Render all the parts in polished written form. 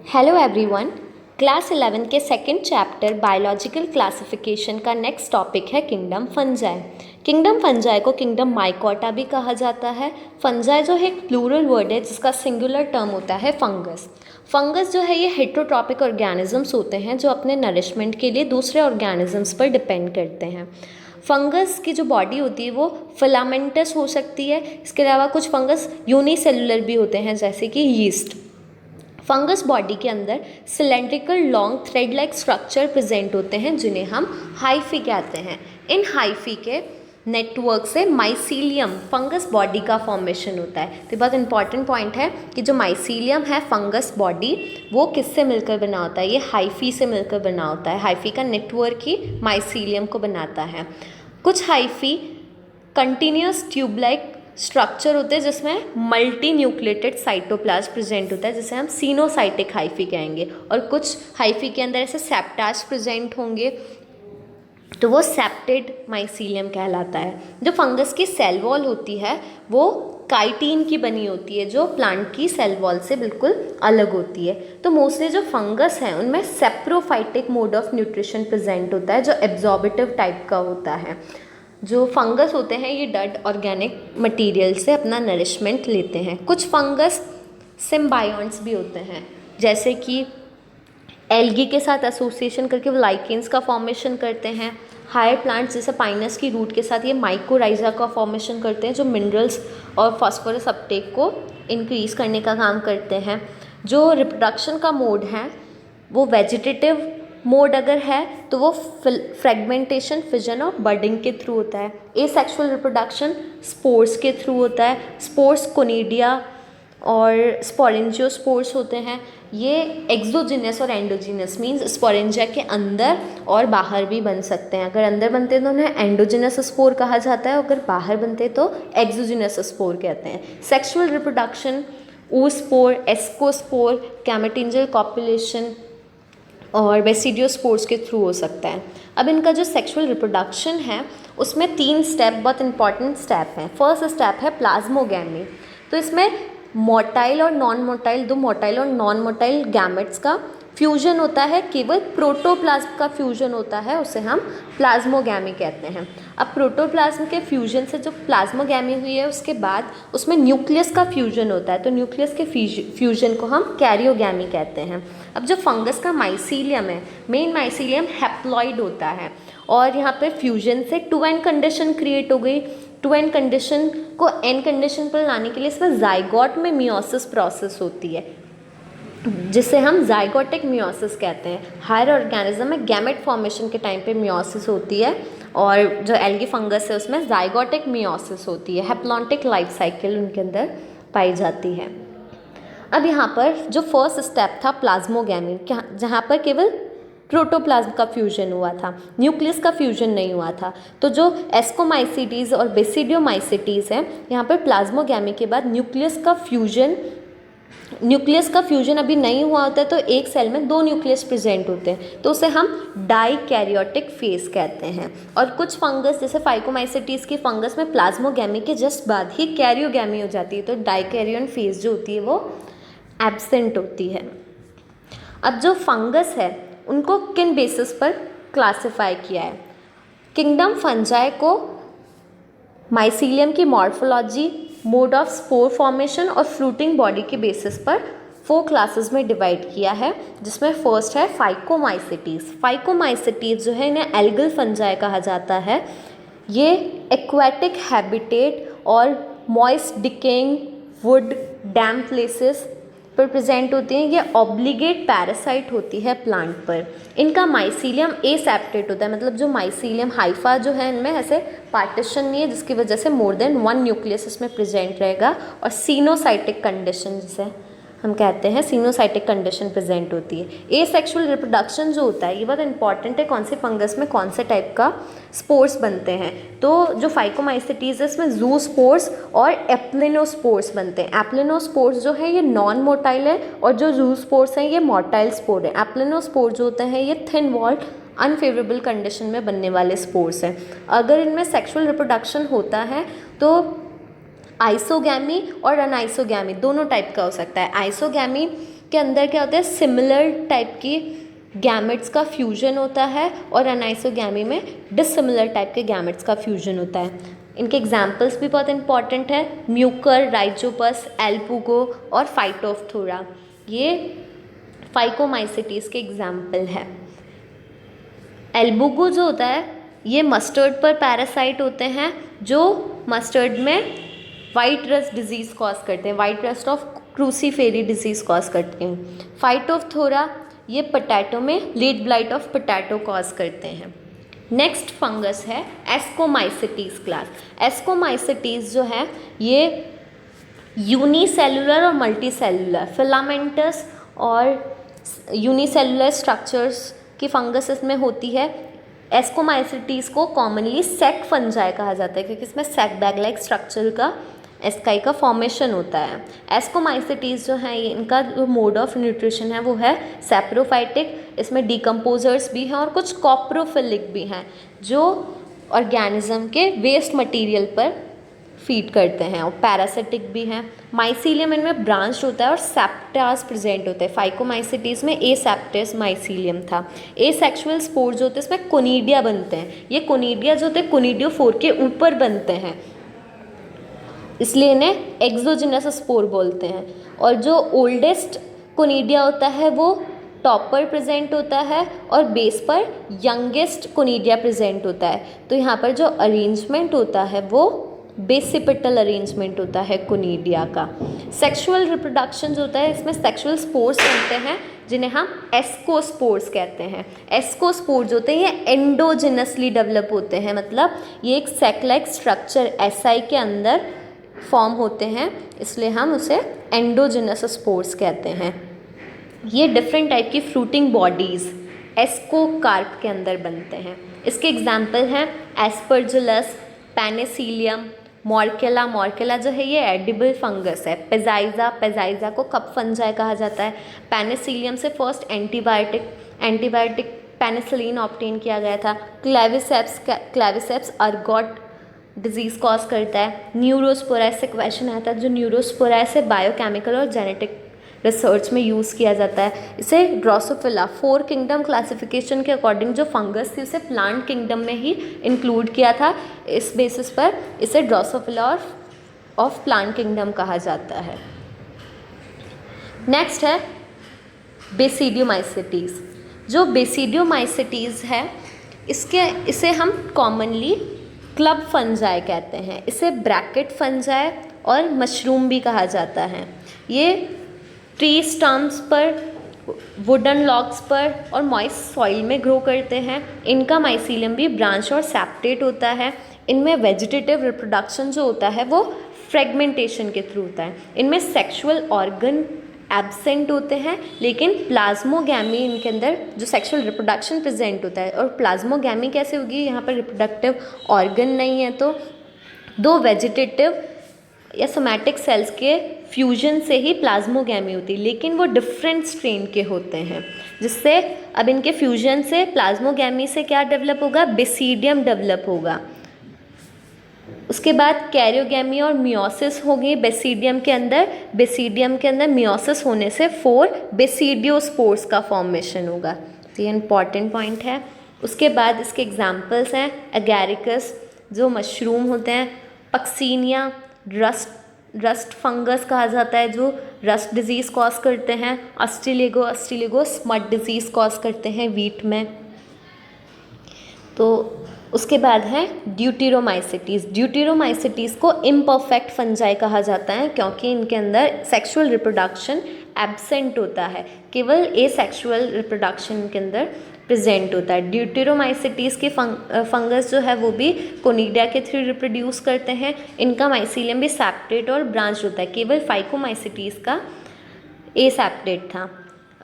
Hello everyone. Class 11 के second chapter biological classification का next topic है किंगडम फंजाई। किंगडम फंजाई को kingdom mycota भी कहा जाता है। फंजाई जो है एक प्लूरल वर्ड है जिसका सिंगुलर टर्म होता है फंगस। फंगस जो है ये हेट्रोट्रॉपिक ऑर्गेनिजम्स होते हैं जो अपने नरिशमेंट के लिए दूसरे ऑर्गेनिजम्स पर डिपेंड करते हैं। फंगस की जो बॉडी होती है वो फिलामेंटस हो सकती है। इसके अलावा कुछ फंगस यूनिसेलुलर भी होते हैं जैसे कि यीस्ट। फंगस बॉडी के अंदर cylindrical long thread like structure present होते हैं जिन्हें हम हाइफी कहते हैं। इन हाइफी के नेटवर्क से माइसीलियम फंगस बॉडी का फॉर्मेशन होता है। तो बहुत इंपॉर्टेंट पॉइंट है कि जो माइसीलियम है फंगस बॉडी वो किससे मिलकर बना होता है, ये हाइफी से मिलकर बना होता है। हाइफी का नेटवर्क ही माइसीलियम को बनाता है। कुछ hyphae continuous tube like structure होते हैं जिसमें मल्टी न्यूक्लिएटेड साइटोप्लाज्म प्रेजेंट होता है जिसे हम सीनोसाइटिक हाइफी कहेंगे। और कुछ हाइफी के अंदर ऐसे सेप्टास प्रेजेंट होंगे तो वो सेप्टेड माइसीलियम कहलाता है। जो फंगस की सेल वॉल होती है वो काइटिन की बनी होती है जो प्लांट की सेल वॉल से बिल्कुल अलग होती है। तो मोस्टली जो फंगस हैं उनमें saprophytic mode of nutrition present होता है जो एब्जॉर्बेटिव टाइप का होता है। जो फंगस होते हैं ये डेड ऑर्गेनिक मटेरियल से अपना नरिशमेंट लेते हैं। कुछ फंगस सिम्बायोन्ट्स भी होते हैं जैसे कि एल्गी के साथ एसोसिएशन करके वो लाइकेंस का फॉर्मेशन करते हैं। हायर प्लांट्स जैसे पाइनस की रूट के साथ ये माइकोराइजा का फॉर्मेशन करते हैं जो मिनरल्स और फास्फोरस अपटेक को इंक्रीज़ करने का काम करते हैं। जो रिप्रोडक्शन का मोड है वो वेजिटेटिव मोड अगर है तो वो फ्रेगमेंटेशन, फिजन और बर्डिंग के थ्रू होता है। एसेक्सुअल रिप्रोडक्शन स्पोर्स के थ्रू होता है। स्पोर्स कोनिडिया और स्पोरेंजियोस्पोर्स होते हैं। ये एक्सोजिनस और एंडोजिनस मींस स्पोरेंजिया के अंदर और बाहर भी बन सकते हैं। अगर अंदर बनते हैं तो उन्हें एंडोजिनस स्पोर कहा जाता है, अगर बाहर बनते हैं तो एक्सोजिनस स्पोर कहते हैं। Sexual reproduction oospore, ascospore, gametangial copulation और बेसिडियोस्पोर्स के थ्रू हो सकता है। अब इनका जो सेक्सुअल रिप्रोडक्शन है उसमें 3 स्टेप बहुत इंपॉर्टेंट स्टेप हैं। फर्स्ट स्टेप है प्लाज्मोगैमी। तो इसमें मोटाइल और नॉन मोटाइल, दो मोटाइल और नॉन मोटाइल गैमेट्स का फ्यूजन होता है। केवल प्रोटोप्लाज्म का फ्यूजन होता है, उसे हम प्लाज्मोगैमी कहते हैं। अब प्रोटोप्लाज्म के फ्यूजन से जो प्लाज्मोगैमी हुई है उसके बाद उसमें न्यूक्लियस का फ्यूजन होता है, तो न्यूक्लियस के फ्यूजन को हम कैरियोगैमी कहते हैं। अब जो फंगस का माइसीलियम है, मेन माइसीलियम हैप्लॉइड होता है और यहाँ पे फ्यूजन से 2n कंडीशन क्रिएट हो गई। 2n कंडीशन को n कंडीशन पर लाने के लिए इसमें जाइगोट में मियोसिस प्रोसेस होती है जिसे हम जाइगोटिक मियोसिस कहते हैं। हायर ऑर्गेनिज्म में गैमेट फॉर्मेशन के टाइम पे मियोसिस होती है और जो एल्गी फंगस है उसमें जाइगोटिक मियोसिस होती है। हैप्लॉन्टिक लाइफ साइकिल उनके अंदर पाई जाती है। अब यहाँ पर जो फर्स्ट स्टेप था प्लाज्मोगैमी, जहाँ पर केवल प्रोटोप्लाज्म का फ्यूजन हुआ था, न्यूक्लियस का फ्यूजन नहीं हुआ था। तो जो एस्कोमाइसिटीज़ और बेसिडियोमाइसिटीज़ हैं यहाँ पर प्लाज्मोगैमी के बाद न्यूक्लियस का फ्यूजन अभी नहीं हुआ होता है तो एक सेल में 2 न्यूक्लियस प्रेजेंट होते हैं तो उसे हम डाइकैरियोटिक फेज कहते हैं। और कुछ फंगस जैसे फाइकोमाइसिटीज़ की फंगस में प्लाज्मोगैमी के जस्ट बाद ही कैरियोगैमी हो जाती है, तो डाइकैरियन फेज जो होती है वो एब्सेंट होती है। अब जो फंगस है उनको किन बेसिस पर क्लासिफाई किया है? किंगडम फंजाई को माइसीलियम की morphology, mode of spore formation और फ्रूटिंग बॉडी के बेसिस पर 4 क्लासेस में डिवाइड किया है, जिसमें फर्स्ट है फाइकोमाइसिटीज़। फाइकोमाइसिटीज़ जो है इन्हें एल्गल फंजाई कहा जाता है। ये एक्वेटिक हैबिटेट और moist decaying would dam places पर प्रेजेंट होती हैं। ये ऑब्लिगेट पैरासाइट होती है प्लांट पर। इनका माइसीलियम एसेप्टेट होता है, मतलब जो माइसीलियम हाइफा जो है इनमें ऐसे पार्टीशन नहीं है जिसकी वजह से मोर देन 1 न्यूक्लियस इसमें प्रेजेंट रहेगा। और सीनोसाइटिक कंडीशन जिसे हम कहते हैं, सीनोसाइटिक कंडीशन प्रेजेंट होती है। एसेक्सुअल रिप्रोडक्शन जो होता है ये बहुत इंपॉर्टेंट है, कौन से फंगस में कौन से टाइप का स्पोर्स बनते हैं। तो जो फाइकोमाइसिटीज़ है इसमें जू स्पोर्स और एप्लिनोस्पोर्स बनते हैं। एप्लिनोस्पोर्स जो है ये नॉन मोटाइल है और जो जू स्पोर्स हैं ये मोटाइल स्पोर है। एप्लिनोस्पोर जो होते हैं ये थिन वॉल्ड अनफेवरेबल कंडीशन में बनने वाले स्पोर्स हैं। अगर इनमें सेक्सुअल रिप्रोडक्शन होता है तो आइसोगैमी और अनआइसोगैमी दोनों टाइप का हो सकता है। आइसोगैमी के अंदर क्या होता है, सिमिलर टाइप की गैमेट्स का फ्यूजन होता है और अनाइसोगैमी में डिसिमिलर टाइप के गैमेट्स का फ्यूजन होता है। इनके एग्जाम्पल्स भी बहुत इंपॉर्टेंट है, म्यूकर, राइजोपस, एल्पुगो और फाइटोफ्थोरा, ये फाइकोमाइसिटीज के एग्जाम्पल है। एल्बुगो जो होता है ये मस्टर्ड पर पैरासाइट होते हैं जो मस्टर्ड में वाइट रस्ट डिजीज़ कॉज करते हैं, white rust of Cruciferae disease cause करते हैं। फाइटोफ्थोरा ये पोटैटो में lead blight of potato cause करते हैं। नेक्स्ट फंगस है एस्कोमाइसिटीज क्लास। एस्कोमाइसिटीज जो है ये यूनिसेलुलर और मल्टीसेलुलर फिलामेंटस और यूनिसेलुलर स्ट्रक्चर्स की फंगस इसमें होती है। एस्कोमाइसिटीज को कॉमनली सेक फंजाई कहा जाता है क्योंकि इसमें सेक बैग लाइक स्ट्रक्चर का एस्काई का फॉर्मेशन होता है। एस्कोमाइसिटीज जो है इनका जो मोड ऑफ न्यूट्रिशन है वो है सैप्रोफाइटिक, इसमें डिकम्पोजर्स भी हैं और कुछ कॉप्रोफिलिक भी हैं जो ऑर्गेनिज्म के वेस्ट मटेरियल पर फीड करते हैं, और पैरासिटिक भी हैं। माइसीलियम इनमें ब्रांच होता है और सेप्टास प्रेजेंट होते हैं। फाइकोमाइसिटीज में ए सेप्टस माइसीलियम था। ए सेक्शुअल स्पोर जो होते हैं इसमें कोनिडिया बनते हैं, ये कोनिडिया जो होते हैं कोनिडियोफोर के ऊपर बनते हैं, इसलिए इन्हें एक्सोजिनस स्पोर बोलते हैं। और जो ओल्डेस्ट कोनिडिया होता है वो टॉप पर प्रेजेंट होता है और बेस पर यंगेस्ट कोनिडिया प्रेजेंट होता है। तो यहाँ पर जो अरेंजमेंट होता है वो बेसिपिटल अरेंजमेंट होता है कोनिडिया का। सेक्सुअल रिप्रोडक्शन जो होता है इसमें सेक्सुअल स्पोर्स बनते हैं जिन्हें हम एस्कोस्पोर्स कहते हैं। एस्कोस्पोर जो होते हैं ये एंडोजिनसली डेवलप होते हैं, मतलब ये एक सेक लाइक स्ट्रक्चर एसआई के अंदर फॉर्म होते हैं, इसलिए हम उसे एंडोजिनस स्पोर्स कहते हैं। ये डिफरेंट टाइप की फ्रूटिंग बॉडीज़ एस्कोकार्प के अंदर बनते हैं। इसके एग्जाम्पल हैं एस्परजिलस, पेनिसिलियम, मॉर्केला। मॉर्केला जो है ये एडिबल फंगस है। पेजाइजा, पेजाइजा को कप फंजाई कहा जाता है। पेनिसिलियम से फर्स्ट एंटीबायोटिक पेनिसिलिन ऑब्टेन किया गया था। क्लेविसेप्स अर्गॉट डिजीज़ कॉज करता है। न्यूरोस्पोरा से क्वेश्चन आया था, जो न्यूरोस्पोरा से बायोकेमिकल और जेनेटिक रिसर्च में यूज़ किया जाता है। इसे ड्रोसोफिला 4 किंगडम क्लासिफिकेशन के अकॉर्डिंग जो फंगस थी उसे प्लांट किंगडम में ही इंक्लूड किया था, इस बेसिस पर इसे ड्रोसोफिला ऑफ प्लांट किंगडम कहा जाता है। नेक्स्ट है बेसिडियोमाइसिटीज़। जो बेसिडियोमाइसिटीज़ है इसे हम कॉमनली क्लब फंजाई कहते हैं, इसे ब्रैकेट फंजाई और मशरूम भी कहा जाता है। ये ट्री स्टम्प्स पर, वुडन लॉग्स पर और मॉइस्ट सॉइल में ग्रो करते हैं। इनका माइसीलियम भी ब्रांच और सेप्टेट होता है। इनमें वेजिटेटिव रिप्रोडक्शन जो होता है वो फ्रेगमेंटेशन के थ्रू होता है। इनमें सेक्सुअल ऑर्गन एब्सेंट होते हैं, लेकिन प्लाज्मोगैमी इनके अंदर जो सेक्सुअल रिप्रोडक्शन प्रेजेंट होता है। और प्लाज्मोगैमी कैसे होगी, यहाँ पर रिप्रोडक्टिव ऑर्गन नहीं है तो दो वेजिटेटिव या सोमैटिक सेल्स के फ्यूजन से ही प्लाज्मोगैमी होती है, लेकिन वो डिफरेंट स्ट्रेन के होते हैं, जिससे अब इनके फ्यूजन से प्लाज्मोगैमी से क्या डेवलप होगा, बेसिडियम डेवलप होगा। उसके बाद कैरियोगैमी और मियोसिस होगी बेसिडियम के अंदर मियोसिस होने से 4 बेसिडियोस्पोर्स का फॉर्मेशन होगा। तो ये इंपॉर्टेंट पॉइंट है। उसके बाद इसके एग्जाम्पल्स हैं एगैरिकस जो मशरूम होते हैं, पक्सीनिया रस्ट फंगस कहा जाता है जो रस्ट डिजीज़ कॉज करते हैं, अस्टिलिगो स्मट डिजीज़ कॉज करते हैं वीट में। तो उसके बाद है ड्यूटेरोमाइसिटीज़ को इम्परफेक्ट फंजाई कहा जाता है क्योंकि इनके अंदर सेक्सुअल रिप्रोडक्शन एब्सेंट होता है, केवल एसेक्सुअल रिप्रोडक्शन इनके अंदर प्रेजेंट होता है। ड्यूटेरोमाइसिटीज़ के फंगस जो है वो भी कोनिडिया के थ्रू रिप्रोड्यूस करते हैं। इनका माइसीलियम भी सेप्टेट और ब्रांच होता है, केवल फाइकोमाइसिटीज़ का एसेप्टेट था।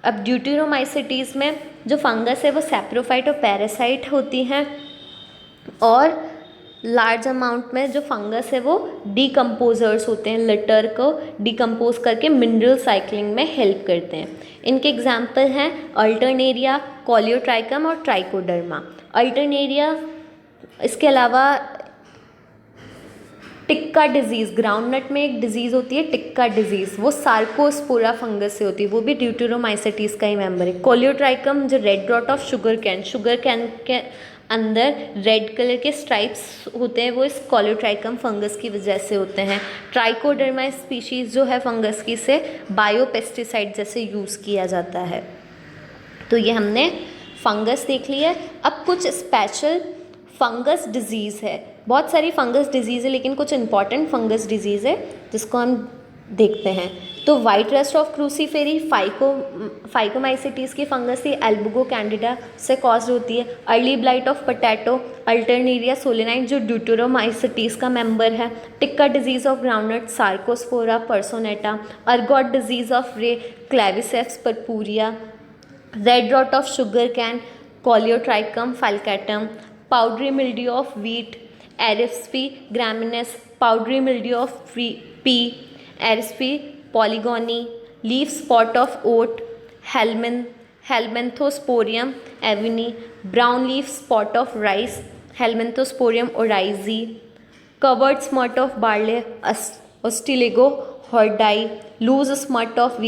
अब ड्यूटेरोमाइसिटीज़ में जो फंगस है वो सैप्रोफाइट और पैरासाइट होती हैं, और लार्ज अमाउंट में जो फंगस है वो डीकम्पोजर्स होते हैं, लिटर को डीकम्पोज करके मिनरल साइक्लिंग में हेल्प करते हैं। इनके एग्जाम्पल हैं अल्टरनेरिया, कॉलियोट्राइकम और ट्राइकोडर्मा। अल्टरनेरिया, इसके अलावा टिक्का डिजीज़, ग्राउंडनट में एक डिजीज़ होती है टिक्का डिजीज़, वो सार्कोस्पोरा फंगस से होती है, वो भी ड्यूटेरोमाइसेटीज का ही मेंबर है। कोलियोट्राइकम जो red rot of sugar cane के अंदर रेड कलर के स्ट्राइप्स होते हैं, वो इस कोलियोट्राइकम फंगस की वजह से होते हैं। ट्राइकोडर्मा स्पीशीज़ जो है फंगस की से बायोपेस्टिसाइड जैसे यूज़ किया जाता है। तो ये हमने फंगस देख लिया। अब कुछ स्पेशल फंगस डिजीज़ है, बहुत सारी फंगस डिजीज़ है लेकिन कुछ इंपॉर्टेंट फंगस डिजीज़ है जिसको हम देखते हैं। तो white rust of Cruciferae Phycomycetes की फंगस थी, एल्बुगो कैंडिडा से कॉज होती है। Early blight of potato, Alternaria solani जो ड्यूटेरोमाइसिटीज़ का मेंबर है। Tikka disease of groundnut, Cercospora personata. Ergot disease of rye, Claviceps purpurea. Red rot of sugar cane, Colletotrichum falcatum. Powdery mildew of wheat, Erysiphe graminis. Powdery mildew of pea, Erysiphe polygoni. Leaf spot of oat, Helminthosporium avenae. Brown leaf spot of rice, Helminthosporium oryzae. Covered smut of barley, Ustilago hordei. Loose smut of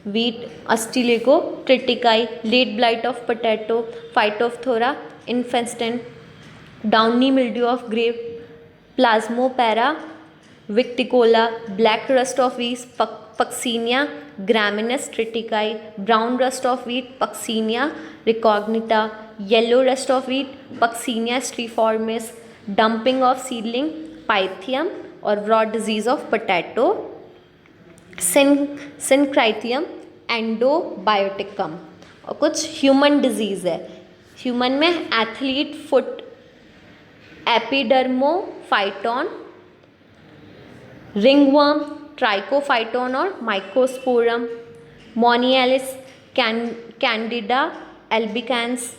wheat, Ustilago tritici. Late blight of potato, Phytophthora infestans. Downy mildew of grape, Plasmopara viticola. Black rust of wheat, Puccinia graminis tritici. Brown rust of wheat, Puccinia recondita. Yellow rust of wheat, Puccinia striiformis. Damping off seedling, Pythium. और wart disease of potato, Synchytrium endobioticum. और कुछ human disease है, human में athlete foot, Epidermophyton, ringworm, Trichophyton और माइकोस्पोरम। Moniliasis, Candida albicans.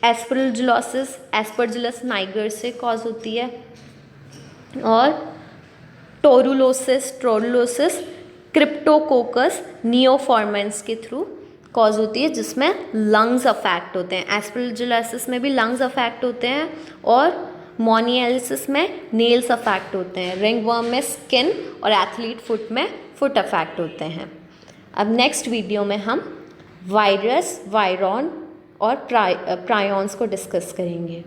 Aspergillosis, Aspergillus niger से cause होती है। और टोरुलोसिस क्रिप्टोकोकस नियोफॉर्मेंस के थ्रू कॉज होती है, जिसमें लंग्स अफेक्ट होते हैं। एस्परजिलोसिस में भी लंग्स अफेक्ट होते हैं और मोनिएलिसिस में नेल्स अफेक्ट होते हैं। रिंगवर्म में स्किन और एथलीट फुट में फुट अफेक्ट होते हैं। अब नेक्स्ट वीडियो में हम वायरस, वायरॉन और प्रायॉन्स को डिस्कस करेंगे।